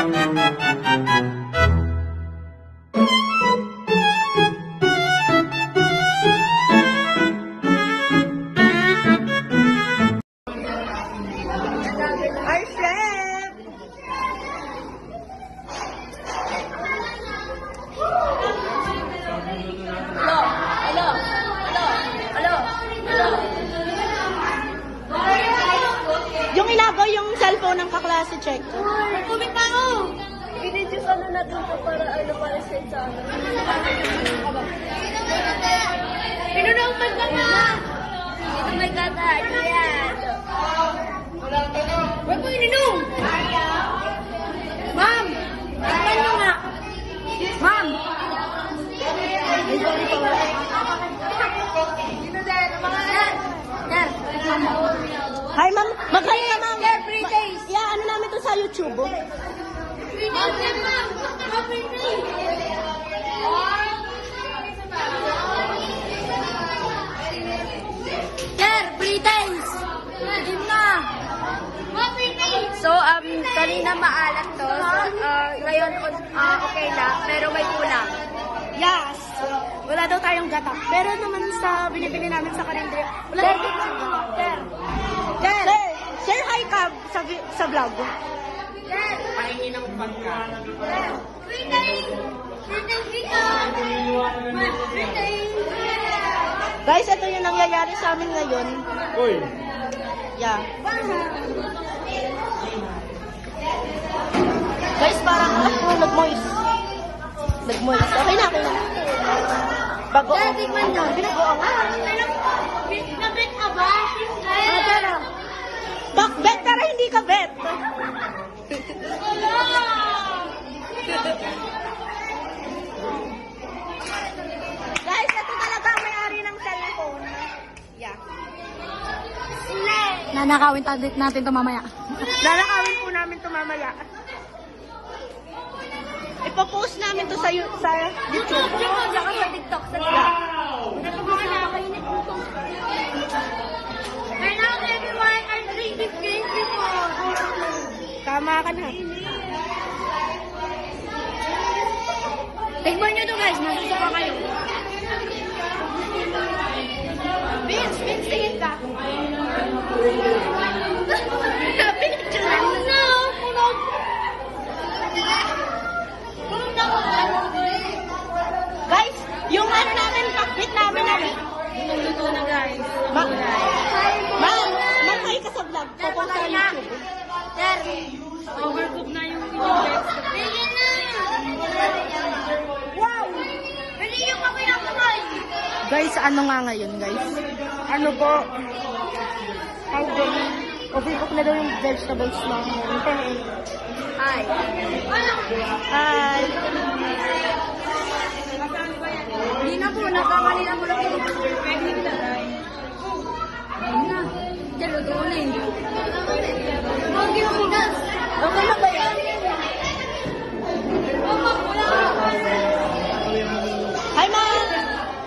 Yung inagaw yung cellphone ng kaklase, check. Kumit na ako! Pinidyo ano na dito para send sa amin. Pinunaupan ka na! Ito may kata. Ito yan. Huwag mo ininom! Ma'am! Tignan mo nga! Ma'am! Ay, sorry pa ba? Dito din, mga yan! Yan! Hi, ma'am. Mag-hi ka, ma'am. Every day. Yeah, ano namin to sa YouTube. Oh. Free days. Hindi na. So, kanina maalat to. So, ngayon, okay na. Pero may kulang. Yes. Wala daw tayong gata. Pero naman sa binibili namin sa karinderya. Wala daw tayong Sir, sir, hi ka sa vlog. Pahingi ng pagkain. Free days. Free days dito. Free days. Guys, ito yung nangyayari sa amin ngayon. Uy! Yeah. Guys, parang nag-moist. Nag-moist. Okay na, okay na. Bago. Tikman nyo. Binagoa nga. Nabit ka ba? Pero, bet, pero hindi ka bet. Guys, ito talaga ang may-ari ng cellphone. Yeah. Nanakawin natin ito mamaya. Lalakawin po namin ito mamaya. Ipopost namin to sa YouTube. Saka sa TikTok. Sa And now everyone are drinking games before. Tama ka na. Tignan nyo to guys, masusuka kayo. Vince, tingin ka. Pinicturean mo na. Punog. Punog na ako. Guys, yung ano namin, pakbit namin namin. Ito na guys. Ma'am, mag-hi ka sa vlog. Popost sa YouTube. Sir, overcook na yung pinag-best. Bigyan na. Wow! Pwede yung kakuya-kuya. Guys, ano nga ngayon, guys? Ano po? Overcook na daw yung vegetables namin. Ay. Hi! Hindi na po, nakamali na po lang ito. Pwede na. Hindi na. Dalo doon eh. Huwag yung bigas. Okay na ba yan? Hi, ma'am!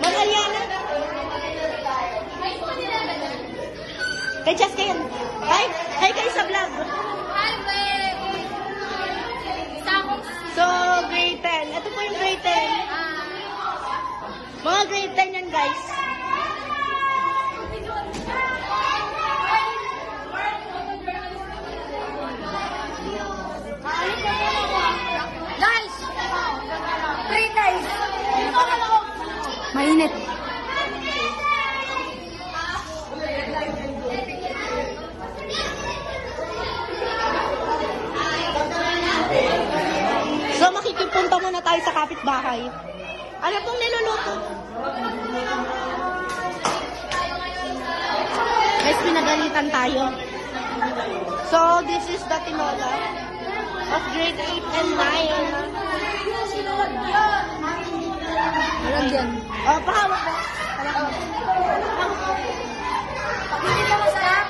Mag-Aliana! Kay Justin! Hi kayo sa vlog! Hi, babe! So, grade 10. Ito po yung grade 10. Mga grade 10 yan, guys. Guys! 3 days! Mainit. So, makikipunta muna tayo sa kapitbahay. Ano pong niluluto? Guys, pinagalitan tayo. So, this is the tinola of grade 8 and 9. Alam dyan. Oh, pahawak na. Hindi ka masarap?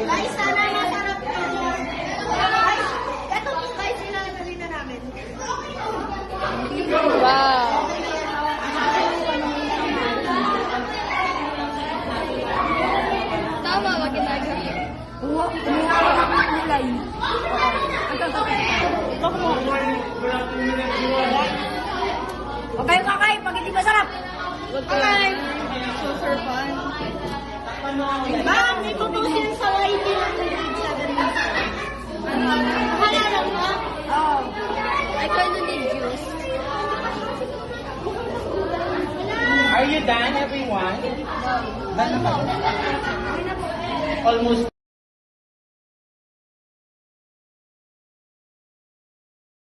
Guys, sana masarap ito. Guys, ito po guys, ilalagay na namin. Wow! Tama, wag kita. Wow, nilay. Okay, pag hindi masarap. Okay. Super fun. Ma'am, may tutusin sa YT ng grade 7 na. Halala mo? Oh. I kinda need juice. Are you done, everyone? Done na ba? Almost.